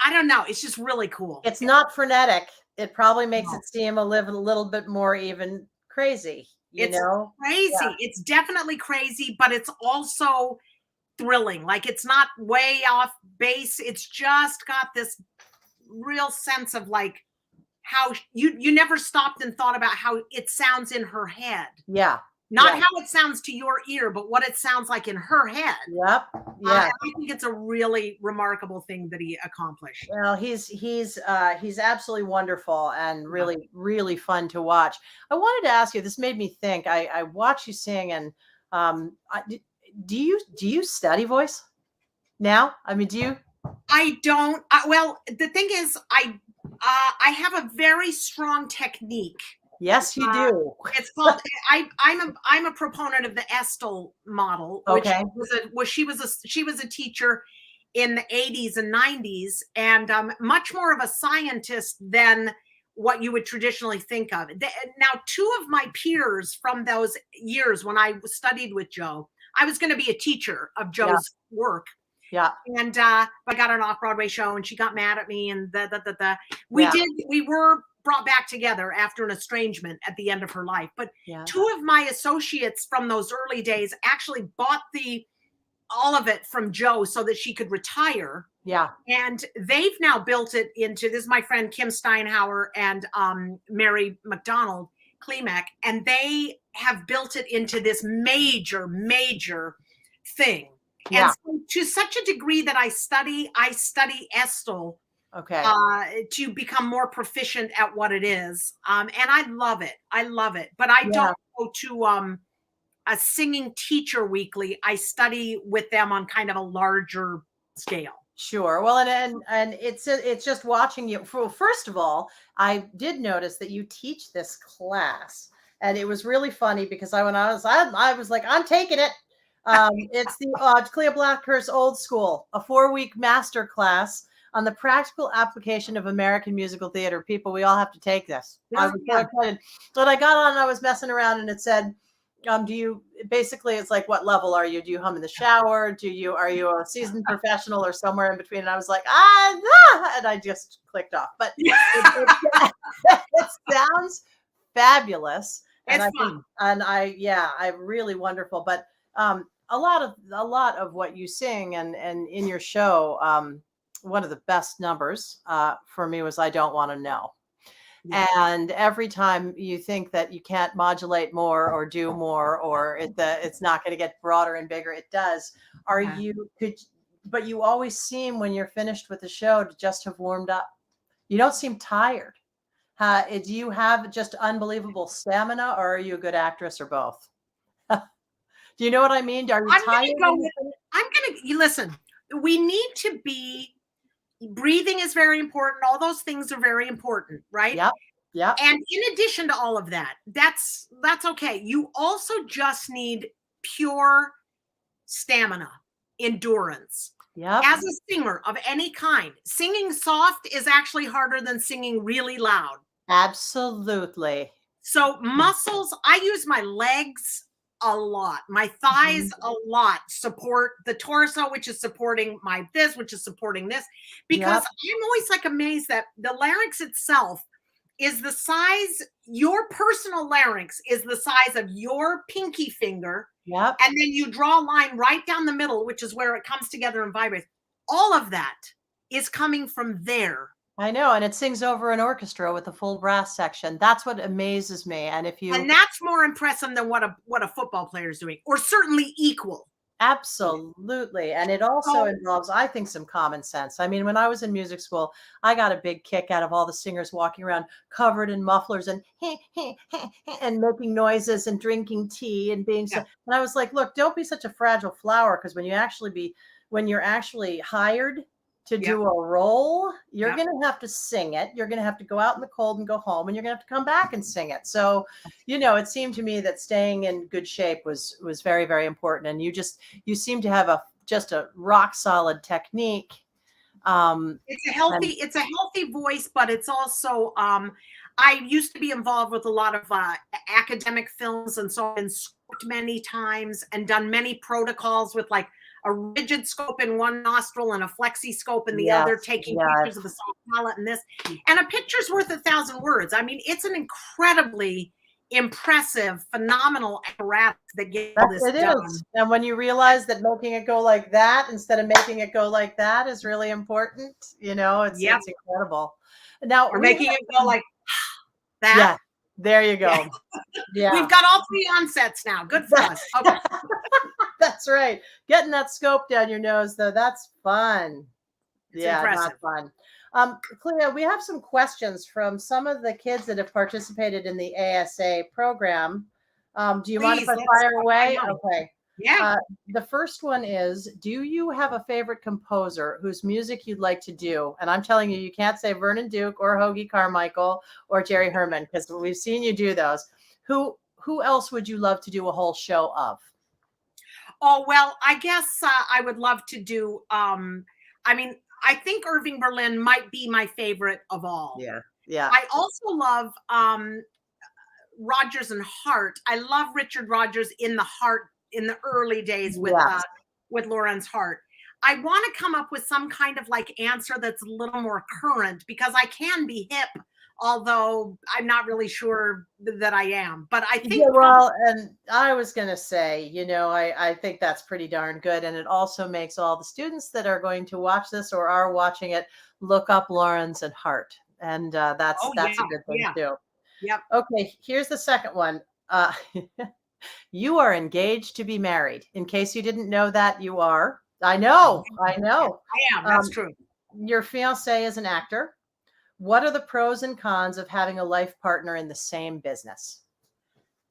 [SPEAKER 5] I don't know, it's just really cool.
[SPEAKER 2] It's not frenetic. It probably makes it seem a little bit more even crazy.
[SPEAKER 5] It's crazy. It's definitely crazy, but it's also thrilling. Like it's not way off base. It's just got this real sense of like, how you never stopped and thought about how it sounds in her head. Not how it sounds to your ear, but what it sounds like in her head. I think it's a really remarkable thing that he accomplished.
[SPEAKER 2] Well, he's absolutely wonderful and really, really fun to watch. I wanted to ask you, this made me think, I watch you sing and do you study voice now? I mean, do you?
[SPEAKER 5] I don't. Well, the thing is, I have a very strong technique.
[SPEAKER 2] Yes, you do.
[SPEAKER 5] It's called. I'm a proponent of the Estel model, which she was a teacher in the 80s and 90s, and much more of a scientist than what you would traditionally think of. Now, two of my peers from those years when I studied with Joe, I was going to be a teacher of Joe's work. And I got an off-Broadway show and she got mad at me and we were brought back together after an estrangement at the end of her life. But two of my associates from those early days actually bought all of it from Joe so that she could retire. And they've now built it into, this is my friend Kim Steinhauer and Mary McDonald Klemek, and they have built it into this major thing. And so to such a degree that I study Estel to become more proficient at what it is. And I love it. But I don't go to a singing teacher weekly. I study with them on kind of a larger scale.
[SPEAKER 2] Sure. Well, and it's just watching you. First of all, I did notice that you teach this class, and it was really funny because I was like, I'm taking it. It's the Klea Blackhurst Old School, a 4-week master class on the practical application of American musical theater. People, we all have to take this. I was so excited. But I got on and I was messing around, and it said, basically it's like, what level are you? Do you hum in the shower? Are you a seasoned professional or somewhere in between? And I was like, and I just clicked off. But it sounds fabulous.
[SPEAKER 5] It's fun.
[SPEAKER 2] I really wonderful. But a lot of what you sing and in your show, one of the best numbers for me was I Don't Want to Know. Yeah. And every time you think that you can't modulate more or do more, or it's not going to get broader and bigger, it does. But you always seem, when you're finished with the show, to just have warmed up. You don't seem tired. Do you have just unbelievable stamina, or are you a good actress, or both? Do you know what I mean? Are you tired?
[SPEAKER 5] Listen, we need to be. Breathing is very important. All those things are very important, right?
[SPEAKER 2] Yep. Yep.
[SPEAKER 5] And in addition to all of that, that's okay. You also just need pure stamina, endurance.
[SPEAKER 2] Yep.
[SPEAKER 5] As a singer of any kind, singing soft is actually harder than singing really loud.
[SPEAKER 2] Absolutely.
[SPEAKER 5] So muscles, I use my legs a lot, my thighs a lot, support the torso, which is supporting which is supporting this, because I'm always like amazed that the larynx itself is the size, your personal larynx is the size of your pinky finger.
[SPEAKER 2] Yep.
[SPEAKER 5] And then you draw a line right down the middle, which is where it comes together and vibrates. All of that is coming from there.
[SPEAKER 2] I know, and it sings over an orchestra with a full brass section. That's what amazes me. And
[SPEAKER 5] that's more impressive than what a football player is doing, or certainly equal.
[SPEAKER 2] Absolutely. And it also involves, I think, some common sense. I mean, when I was in music school, I got a big kick out of all the singers walking around covered in mufflers and and making noises and drinking tea and being and I was like, look, don't be such a fragile flower, because when you're actually hired to do a role, you're going to have to sing it. You're going to have to go out in the cold and go home, and you're going to have to come back and sing it. So, it seemed to me that staying in good shape was very, very important. And you seem to have just a rock solid technique.
[SPEAKER 5] It's a healthy voice, but it's also, I used to be involved with a lot of academic films. And so I've been scoped many times and done many protocols with like a rigid scope in one nostril and a flexi scope in the other, taking pictures of the soft palate and this. And a picture's worth 1,000 words. I mean, it's an incredibly impressive, phenomenal apparatus that gets this done.
[SPEAKER 2] Is. And when you realize that making it go like that instead of making it go like that is really important, it's incredible. Now,
[SPEAKER 5] we're making it go like that.
[SPEAKER 2] Yeah, there you go. Yeah.
[SPEAKER 5] We've got all 3 onsets now. Good for us. Okay.
[SPEAKER 2] That's right. Getting that scope down your nose, though, that's fun.
[SPEAKER 5] It's impressive.
[SPEAKER 2] Not fun. Klea, we have some questions from some of the kids that have participated in the ASA program. Do you mind if I fire away? Okay.
[SPEAKER 5] Yeah.
[SPEAKER 2] The first one is, do you have a favorite composer whose music you'd like to do? And I'm telling you, you can't say Vernon Duke or Hoagie Carmichael or Jerry Herman, because we've seen you do those. Who else would you love to do a whole show of?
[SPEAKER 5] Oh, well, I guess I would love to do, I think Irving Berlin might be my favorite of all.
[SPEAKER 2] Yeah. Yeah.
[SPEAKER 5] I also love Rodgers and Hart. I love Richard Rodgers in the early days with Lorenz Hart. I want to come up with some kind of like answer that's a little more current, because I can be hip, although I'm not really sure that I am. But I think
[SPEAKER 2] and I was going to say, I think that's pretty darn good. And it also makes all the students that are going to watch this or are watching it look up Lorenz and Hart. And that's a good thing too.
[SPEAKER 5] Yep.
[SPEAKER 2] Okay, here's the second one. You are engaged to be married. In case you didn't know that, you are. I know.
[SPEAKER 5] I am. That's true.
[SPEAKER 2] Your fiance is an actor. What are the pros and cons of having a life partner in the same business?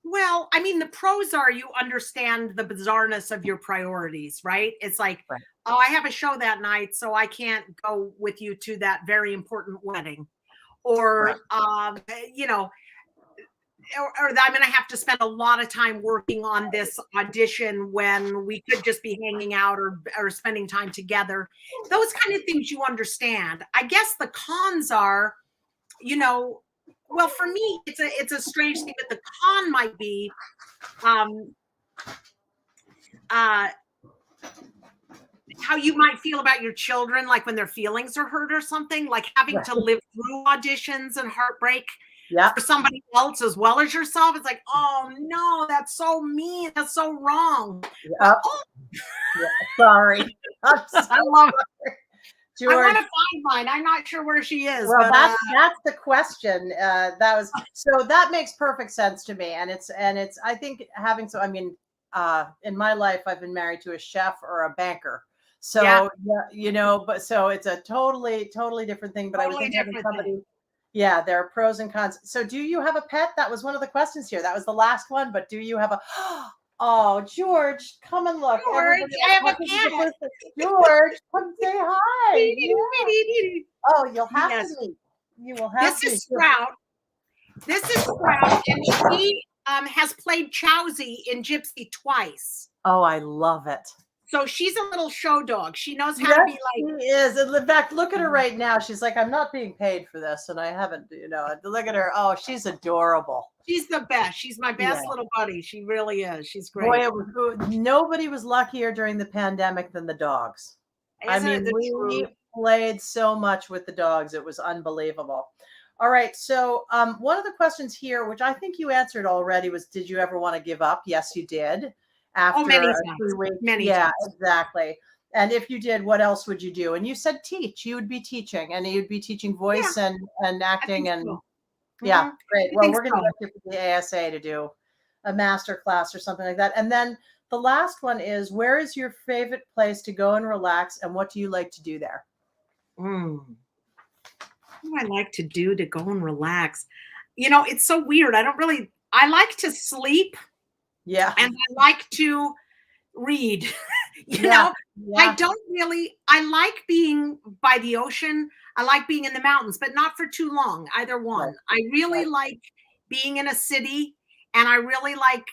[SPEAKER 5] Well, I mean, the pros are you understand the bizarreness of your priorities, right? It's like, oh, I have a show that night, so I can't go with you to that very important wedding. Or, you know, or I'm going to have to spend a lot of time working on this audition when we could just be hanging out or spending time together. Those kind of things you understand. I guess the cons are, you know, well, for me, it's a strange thing, but the con might be, how you might feel about your children, like when their feelings are hurt or something, like having to live through auditions and heartbreak for somebody else as well as yourself. It's like, oh no, that's so mean. That's so wrong.
[SPEAKER 2] Sorry.
[SPEAKER 5] I love it.
[SPEAKER 2] George,
[SPEAKER 5] I want to find mine. I'm not sure where she is.
[SPEAKER 2] Well,
[SPEAKER 5] but,
[SPEAKER 2] that's the question. So that makes perfect sense to me. And it's, I think having, so, I mean, in my life, I've been married to a chef or a banker. So, yeah, you know, but so it's a totally different thing. But I was thinking somebody, yeah, there are pros and cons. So do you have a pet? That was one of the questions here. That was the last one. But do you have a, oh, George, come and look.
[SPEAKER 5] George, I have a cat.
[SPEAKER 2] George, come say hi. Oh, you'll have to meet. You will have to.
[SPEAKER 5] This is Sprout. This is Sprout, and she has played Chowsy in Gypsy twice.
[SPEAKER 2] Oh, I love it.
[SPEAKER 5] So she's a little show dog. She knows how to be like.
[SPEAKER 2] She is. In fact, look at her right now. She's like, I'm not being paid for this, and I haven't, you know. Look at her. Oh, she's adorable.
[SPEAKER 5] She's the best. She's my best little buddy. She really is. She's great.
[SPEAKER 2] Boy, nobody was luckier during the pandemic than the dogs. We played so much with the dogs. It was unbelievable. All right. So one of the questions here, which I think you answered already, was, did you ever want to give up? Yes, you did. After
[SPEAKER 5] many
[SPEAKER 2] 3 weeks.
[SPEAKER 5] Many times.
[SPEAKER 2] Exactly. And if you did, what else would you do? And you said teach. You would be teaching, and you'd be teaching voice and acting. And yeah, great. Well, we're going to get to the ASA to do a master class or something like that. And then the last one is, where is your favorite place to go and relax, and what do you like to do there?
[SPEAKER 5] What do I like to do to go and relax? You know, it's so weird. I like to sleep.
[SPEAKER 2] Yeah.
[SPEAKER 5] And I like to read. you know, I like being by the ocean. I like being in the mountains, but not for too long, either one. Right. I really like being in a city, and I really like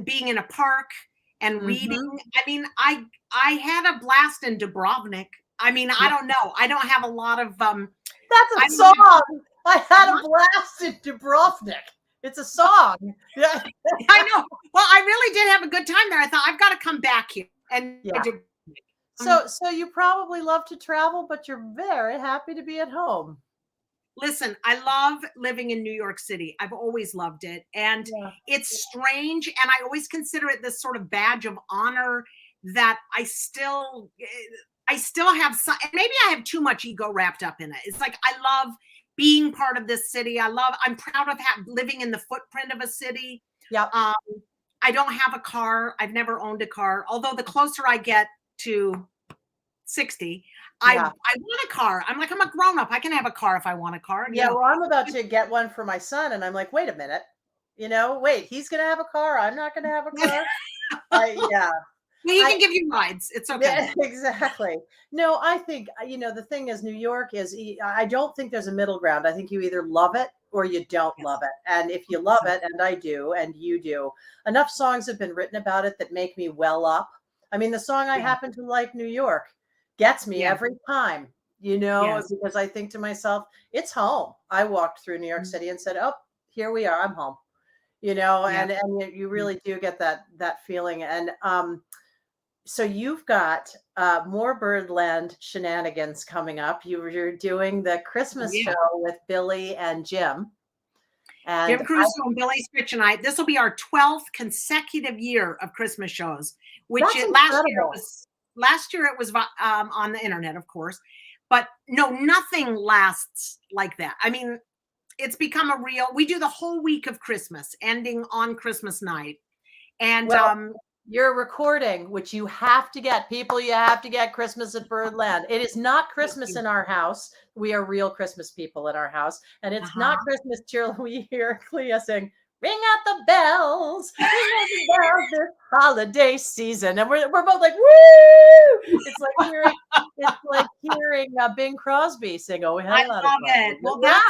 [SPEAKER 5] being in a park and reading. I mean, I had a blast in Dubrovnik. I mean, I don't know. I don't have a lot of
[SPEAKER 2] That's a song. I had a blast in Dubrovnik. It's a song. Yeah.
[SPEAKER 5] I know. Well, I really did have a good time there. I thought, I've got to come back here. And I did.
[SPEAKER 2] So you probably love to travel, but you're very happy to be at home.
[SPEAKER 5] Listen, I love living in New York City. I've always loved it. And it's strange. And I always consider it this sort of badge of honor that I still have some, and maybe I have too much ego wrapped up in it. It's like, I love being part of this city. I'm proud of living in the footprint of a city.
[SPEAKER 2] Yeah.
[SPEAKER 5] I don't have a car. I've never owned a car. Although the closer I get to 60, I want a car. I'm like, I'm a grown up. I can have a car if I want a car.
[SPEAKER 2] Yeah. Well, I'm about to get one for my son, and I'm like, wait a minute. You know, he's going to have a car. I'm not going to have a car.
[SPEAKER 5] Well, he can give you rides. It's okay.
[SPEAKER 2] Yeah, exactly. No, I think, you know, the thing is, New York is, I don't think there's a middle ground. I think you either love it or you don't love it. And if you love it, and I do, and you do, enough songs have been written about it that make me well up. I mean, the song I happen to like, New York, gets me every time, you know, because I think to myself, it's home. I walked through New York City and said, oh, here we are. I'm home, you know, and you really do get that feeling. And, so you've got more Birdland shenanigans coming up. You're doing the Christmas show with Billy and Jim. And
[SPEAKER 5] Jim Crusoe and Billy Stritch and I. This will be our 12th consecutive year of Christmas shows, which last year it was on the internet, of course. But no, nothing lasts like that. I mean, it's become we do the whole week of Christmas, ending on Christmas night. And
[SPEAKER 2] you're recording, which you have to get. People, you have to get Christmas at Birdland. It is not Christmas in our house. We are real Christmas people at our house. And it's not Christmas till we hear Klea sing, ring out the bells, ring out the bells this holiday season. And we're both like, woo! It's like hearing Bing Crosby sing. Oh, we had a lot of fun.
[SPEAKER 5] It. Well, that's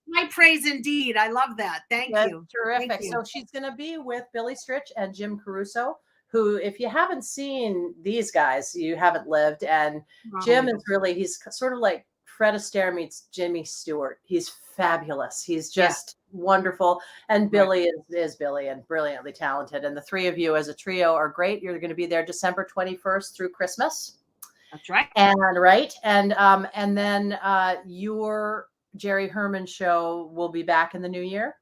[SPEAKER 5] my praise indeed. I love that. Thank you.
[SPEAKER 2] Terrific.
[SPEAKER 5] Thank you.
[SPEAKER 2] So she's going to be with Billy Stritch and Jim Caruso, who, if you haven't seen these guys, you haven't lived. And Jim is really, he's sort of like Fred Astaire meets Jimmy Stewart. He's fabulous. He's just wonderful. And Billy is Billy and brilliantly talented. And the three of you as a trio are great. You're going to be there December 21st through Christmas.
[SPEAKER 5] That's right.
[SPEAKER 2] And then your Jerry Herman show will be back in the new year.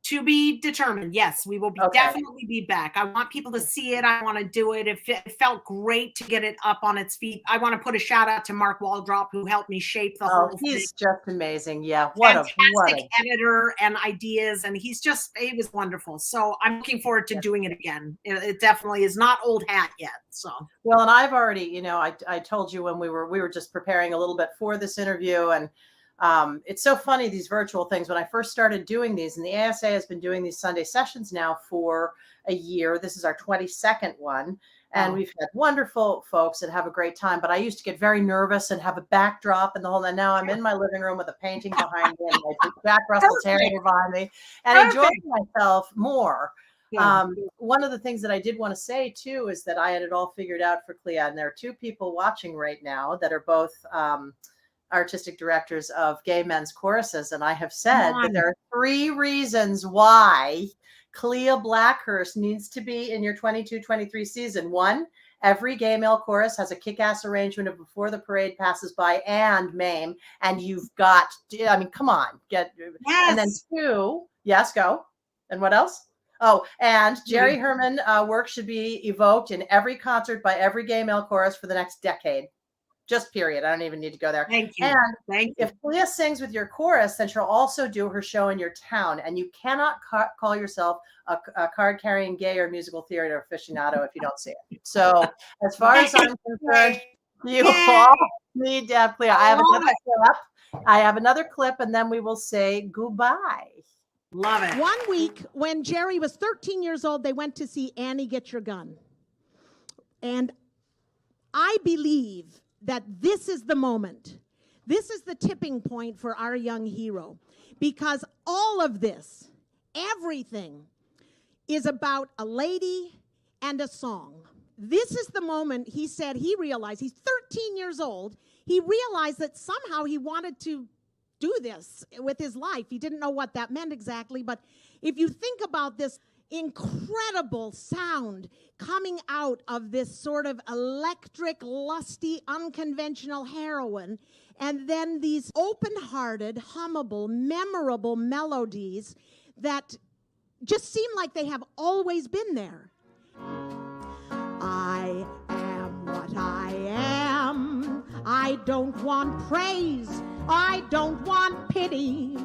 [SPEAKER 5] To be determined. Yes, we will definitely be back. I want people to see it. I want to do it. It felt great to get it up on its feet. I want to put a shout out to Mark Waldrop, who helped me shape the whole thing.
[SPEAKER 2] He's just amazing. Yeah.
[SPEAKER 5] Fantastic editor and ideas. And he was wonderful. So I'm looking forward to doing it again. It definitely is not old hat yet. So,
[SPEAKER 2] well, and I've already, I told you when we were just preparing a little bit for this interview, and it's so funny, these virtual things. When I first started doing these, and the ASA has been doing these Sunday sessions now for a year. This is our 22nd one. And we've had wonderful folks that have a great time. But I used to get very nervous and have a backdrop and the whole. And now I'm in my living room with a painting behind me and my Jack Russell Terrier behind me and enjoying myself more. Yeah. One of the things that I did want to say, too, is that I had it all figured out for Klea. And there are two people watching right now that are both artistic directors of gay men's choruses. And I have said that there are 3 reasons why Klea Blackhurst needs to be in your 22-23 season. 1, every gay male chorus has a kick-ass arrangement of Before the Parade Passes By and MAME. And you've got, come on. And then 2, go. And what else? Oh, and Jerry Herman work should be evoked in every concert by every gay male chorus for the next decade. Just period. I don't even need to go there.
[SPEAKER 5] Thank you.
[SPEAKER 2] And if Klea sings with your chorus, then she'll also do her show in your town. And you cannot call yourself a card-carrying gay or musical theater aficionado if you don't see it. So as far as I'm concerned, you all need to have Klea. I have another clip, and then we will say goodbye.
[SPEAKER 5] Love it.
[SPEAKER 3] 1 week when Jerry was 13 years old, they went to see Annie Get Your Gun. And I believe that this is the moment. This is the tipping point for our young hero, because all of this, everything, is about a lady and a song. This is the moment he said he realized, he's 13 years old, he realized that somehow he wanted to do this with his life. He didn't know what that meant exactly, but if you think about this incredible sound coming out of this sort of electric, lusty, unconventional heroine, and then these open-hearted, hummable, memorable melodies that just seem like they have always been there. I am what I am. I don't want praise. I don't want pity.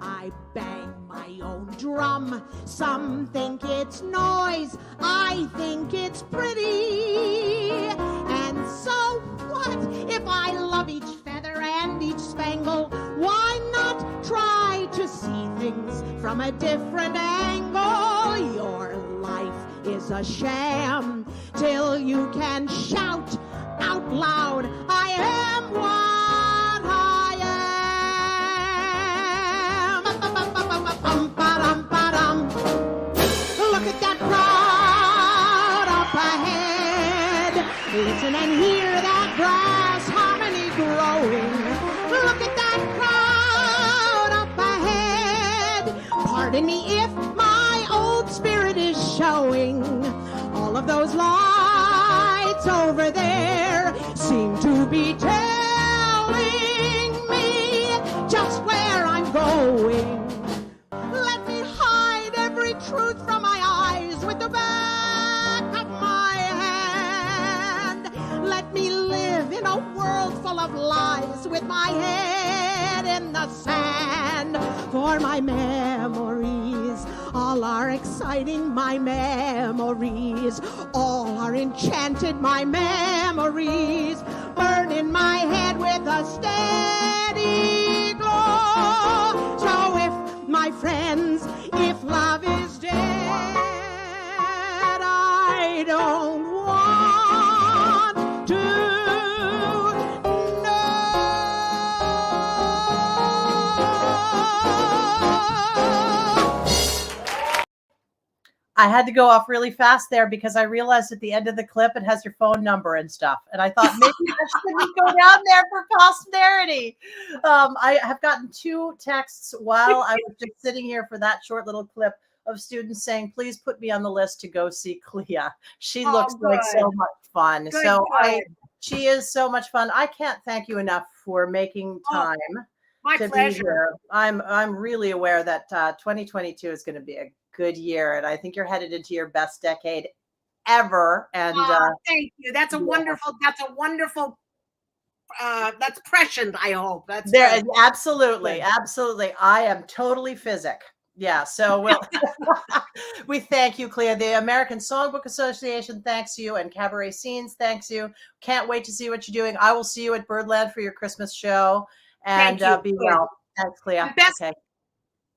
[SPEAKER 3] I bang my own drum. Some think it's noise. I think it's pretty. And so what if I love each feather and each spangle? Why not try to see things from a different angle? Your life is a sham till you can shout out loud, I am what I am. Look at that crowd up ahead. Listen and hear that brass harmony growing. Look at that crowd up ahead. Pardon me if my old spirit is showing. All of those lights over there seem to be telling me just where I'm going. Let me hide every truth from my eyes with the back of my hand. Let me live in a world full of lies with my head in the sand. For my memories all are exciting, my memories all are enchanted, my memories burn in my head with a steady glow. So if my friends. If love is dead, I don't want to know.
[SPEAKER 2] I had to go off really fast there because I realized at the end of the clip it has your phone number and stuff. And I thought maybe I shouldn't go down there for posterity. I have gotten 2 texts while I was just sitting here for that short little clip of students saying, please put me on the list to go see Klea. She looks like so much fun.
[SPEAKER 5] Good.
[SPEAKER 2] She is so much fun. I can't thank you enough for making time
[SPEAKER 5] My
[SPEAKER 2] to
[SPEAKER 5] pleasure.
[SPEAKER 2] be here. I'm really aware that 2022 is going to be a good year, and I think you're headed into your best decade ever. And
[SPEAKER 5] thank you. That's a wonderful. That's prescient. I hope that's
[SPEAKER 2] there.
[SPEAKER 5] good.
[SPEAKER 2] Absolutely. I am totally physic. Yeah. So we thank you, Klea. The American Songbook Association thanks you, and Cabaret Scenes thanks you. Can't wait to see what you're doing. I will see you at Birdland for your Christmas show. And
[SPEAKER 5] Thank you.
[SPEAKER 2] be well. Thanks, Klea.
[SPEAKER 5] Best-
[SPEAKER 2] Okay.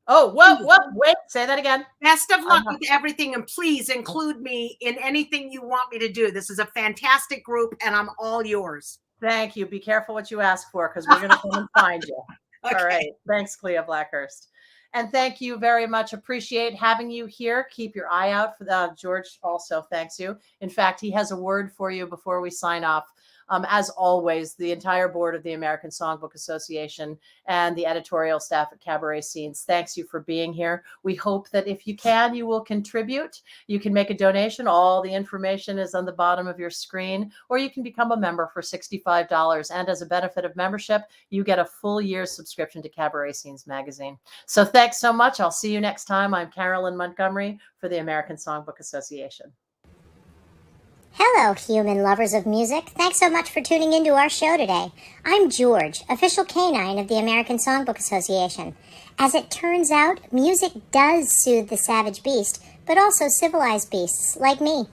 [SPEAKER 2] Oh, whoa, wait, say that again.
[SPEAKER 5] Best of luck with everything, and please include me in anything you want me to do. This is a fantastic group, and I'm all yours.
[SPEAKER 2] Thank you. Be careful what you ask for, because we're going to come and find you.
[SPEAKER 5] Okay.
[SPEAKER 2] All right. Thanks, Klea Blackhurst. And thank you very much. Appreciate having you here. Keep your eye out for George also thanks you. In fact, he has a word for you before we sign off. As always, the entire board of the American Songbook Association and the editorial staff at Cabaret Scenes thanks you for being here. We hope that if you can, you will contribute. You can make a donation. All the information is on the bottom of your screen, or you can become a member for $65. And as a benefit of membership, you get a full year's subscription to Cabaret Scenes magazine. So thanks so much. I'll see you next time. I'm Carolyn Montgomery for the American Songbook Association.
[SPEAKER 11] Hello, human lovers of music. Thanks so much for tuning into our show today. I'm George, official canine of the American Songbook Association. As it turns out, music does soothe the savage beast, but also civilized beasts like me.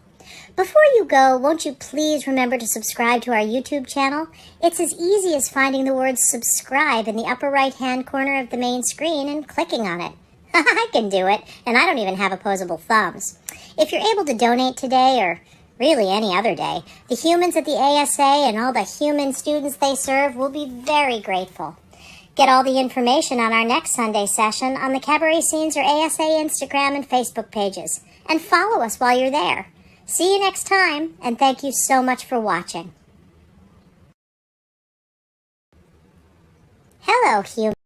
[SPEAKER 11] Before you go, won't you please remember to subscribe to our YouTube channel? It's as easy as finding the word subscribe in the upper right-hand corner of the main screen and clicking on it. I can do it, and I don't even have opposable thumbs. If you're able to donate today, or really any other day, the humans at the ASA and all the human students they serve will be very grateful. Get all the information on our next Sunday session on the Cabaret Scenes or ASA Instagram and Facebook pages. And follow us while you're there. See you next time, and thank you so much for watching. Hello, humans.